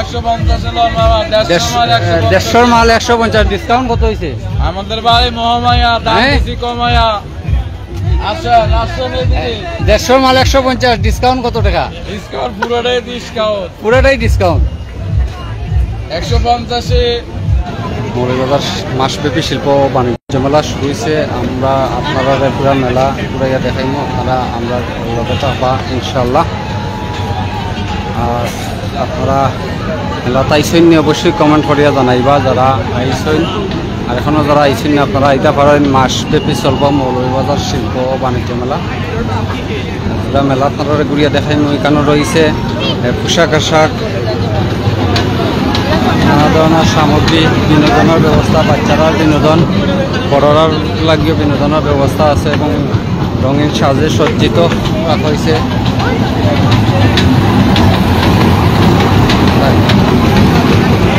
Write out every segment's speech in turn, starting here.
150 মাল 150 ডিসকাউন্ট কত হয়েছে আমাদের বাড়ি মহামায়া দাম বেশি কমায়া। আচ্ছা 150 মাল 150 ডিসকাউন্ট কত টাকা? ডিসকাউন্ট পুরোটাই ডিসকাউন্ট, পুরোটাই ডিসকাউন্ট। 150-এ মৌলভীবাজার মাসব্যাপী শিল্প বাণিজ্য মেলা শুরু হয়েছে। আমরা আপনারা পুরা মেলা পুরাইয়া দেখাইম, আপনারা আমরা লগে থাকবা ইনশাল্লাহ। আর আপনারা মেলা আইসেন অবশ্যই কমেন্ট করিয়া জানাইবা যারা আইসেন, আর এখনও যারা আইসেন না আপনারা আইতে পারেন। মাসব্যাপী চলব মৌলভীবাজার শিল্প বাণিজ্য মেলা। পুরা মেলা আপনারা ঘুরিয়া দেখাইম। এখানে রয়েছে পোশাক আশাক, নানা ধরনের সামগ্রী, বিনোদনের ব্যবস্থা, বাচ্চারা বিনোদন, বড়রার লাগিয়ে বিনোদনের ব্যবস্থা আছে এবং রঙিন সাজে সজ্জিত রাখা হয়েছে।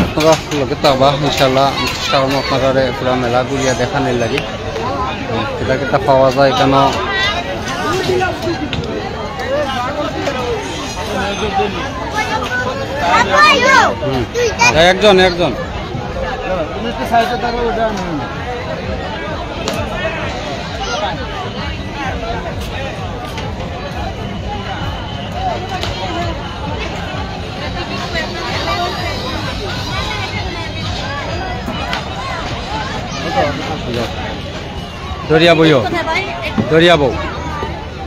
আপনারা লোকে তাবা ইনশাল্লাহ চেষ্টা করবো আপনারা পুরা মেলা ঘুরিয়া দেখানোর লাগে। কেটা কেটা পাওয়া যায় এখানে একজন একজন দরিয়া বইও, দরিয়া বউ,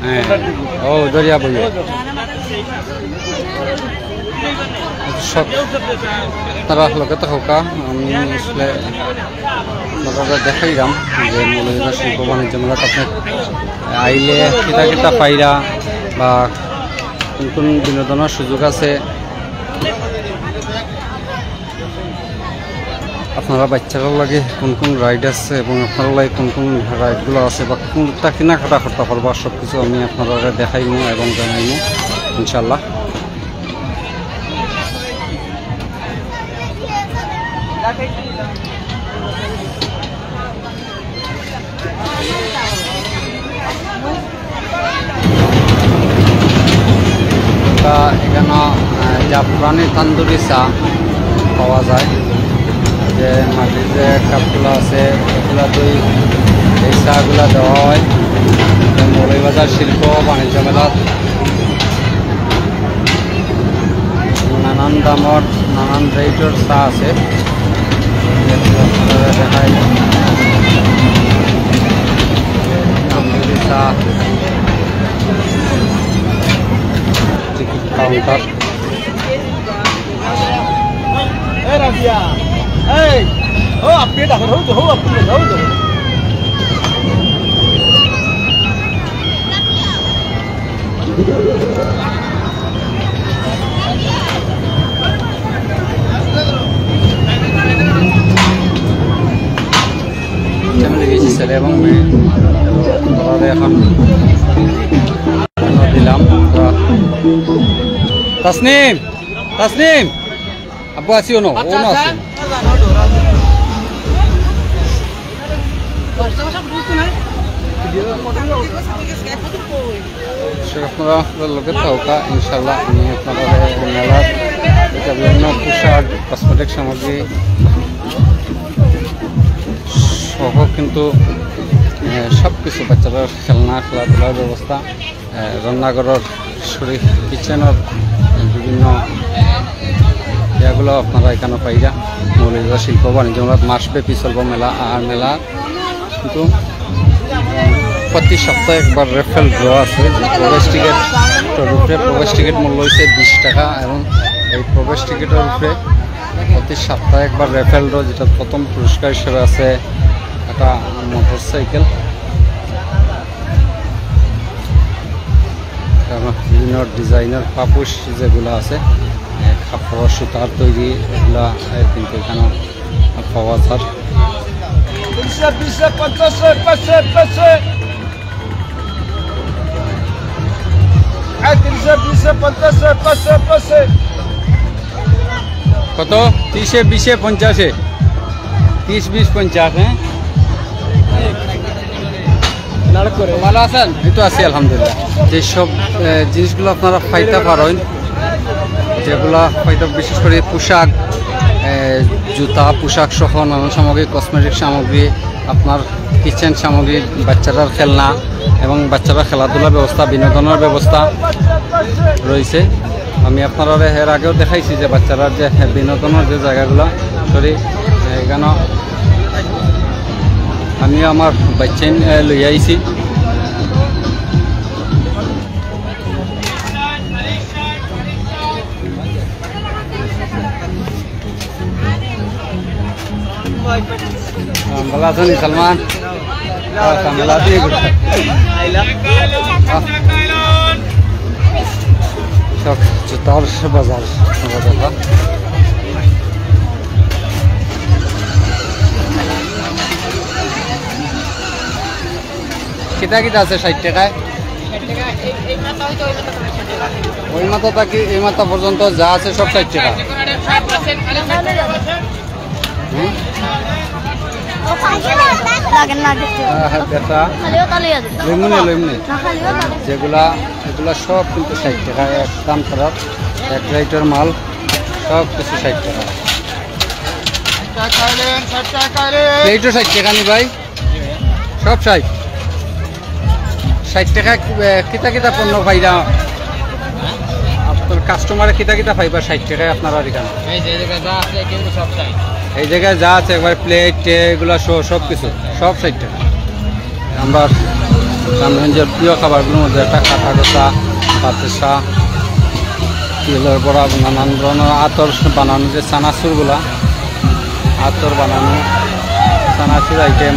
হ্যাঁ ও দরিয়া বইও। তারা লোকে তো হোকা আমি আসলে আপনারা দেখাইলাম যে মৌলভীবাজার শিল্প বাণিজ্য মেলাটা আপনি আইলে কিতা কিতা পাইরা বা কোন কোন বিনোদনের সুযোগ আছে, আপনারা বাচ্চারা লাগে কোন কোন রাইড আছে এবং আপনারা লাগে কোন কোন রাইডগুলো আছে বা কোনটা কেনাকাটা করতে পারবো সব কিছু আমি আপনারা দেখাইমু এবং জানাইমু ইনশাল্লাহ। এখানে জাফরানি তান্দুরি চা পাওয়া যায়, যে মাটির যে কাপগুলো আছে এগুলা দই এই চাগুলা দেওয়া হয়। মৌলভীবাজার শিল্প বাণিজ্য মেলাত নানান দামর নানান রেটের চা আছে, দেখাই তান্দুরি চা টিকিট কাউন্টার। ছেলে এবং মেয়ে এখন দিলাম। তাসনিম তাসনিম আব্বু আছি ও আছে আপনারা লোকে থাকা ইনশাল্লাহ। আমি আপনারা মেলার বিভিন্ন পোশাক কসমেটিক সামগ্রী সহ কিন্তু সব কিছু বাচ্চাদের খেলনা খেলাধুলার ব্যবস্থা, রান্নাঘরের শরীর কিচেনের বিভিন্ন এগুলো আপনারা এখানে পাইরা। মৌলভীবাজার শিল্প বাণিজ্য মেলা মাসব্যাপী চলব মেলা। আর মেলা কিন্তু প্রতি সপ্তাহে একবার রেফেল ড্র আছে। প্রবেশ টিকিটের উপরে প্রবেশ টিকিট মূল্য হচ্ছে 20 টাকা এবং এই প্রবেশ টিকিটের উপরে প্রতি সপ্তাহে একবার রেফেল ড্র, যেটা প্রথম পুরস্কার হিসেবে আছে একটা মোটর সাইকেল। বিভিন্ন ডিজাইনের পাপুস যেগুলো আছে কাপড় সুতার তৈরি এগুলা কিন্তু এখানে পাওয়া যায়। কত 30, 20, 50, 30, 20, 50 হ্যাঁ ভালো আছেন? এই তো আছি আলহামদুলিল্লাহ। যেসব জিনিসগুলো আপনারা পাইতে পারেন যেগুলা হয়তো বিশেষ করে পোশাক, জুতা, পোশাক সহ নানান সামগ্রী, কসমেটিক সামগ্রী, আপনার কিচেন সামগ্রী, বাচ্চাদের খেলনা এবং বাচ্চারা খেলাধুলার ব্যবস্থা, বিনোদনের ব্যবস্থা রয়েছে। আমি আপনারা এর আগেও দেখাইছি যে বাচ্চারা যে বিনোদনের যে জায়গাগুলো, সরি এখানে আমি আমার বাচ্চাই লই আইছি। ভালো আছেন সালমান? ভালো আছি। জুতার বাজার কিতা কিতা আছে 60 টাকায়? ওই মাথা থাকি এই মাথা পর্যন্ত যা আছে সব 60 টাকা। যেগুলা এগুলা সব কিন্তু 60 টাকা, এক দাম খারাপ, এক রাইটের মাল, সব কিছু 60 টাকা। প্লেটও 60 টাকা নি ভাই, সব 60 টাকা। কিতা কিতা পণ্য পাইরা আপনার কাস্টমারে কিতা কিতা পাইবা 60 টাকায় আপনারা এখানে? এই জায়গায় যা আছে একবার প্লেট এগুলো সব কিছু সব 60 টাকা। আমরা রামগঞ্জের প্রিয় খাবারগুলোর মধ্যে একটা কাঁথা গোসা, পাতেসা, তেলের বড়া, নানান ধরনের আতর বানানো, যে চানাচুরগুলা, আতর বানানো চানাচুর আইটেম,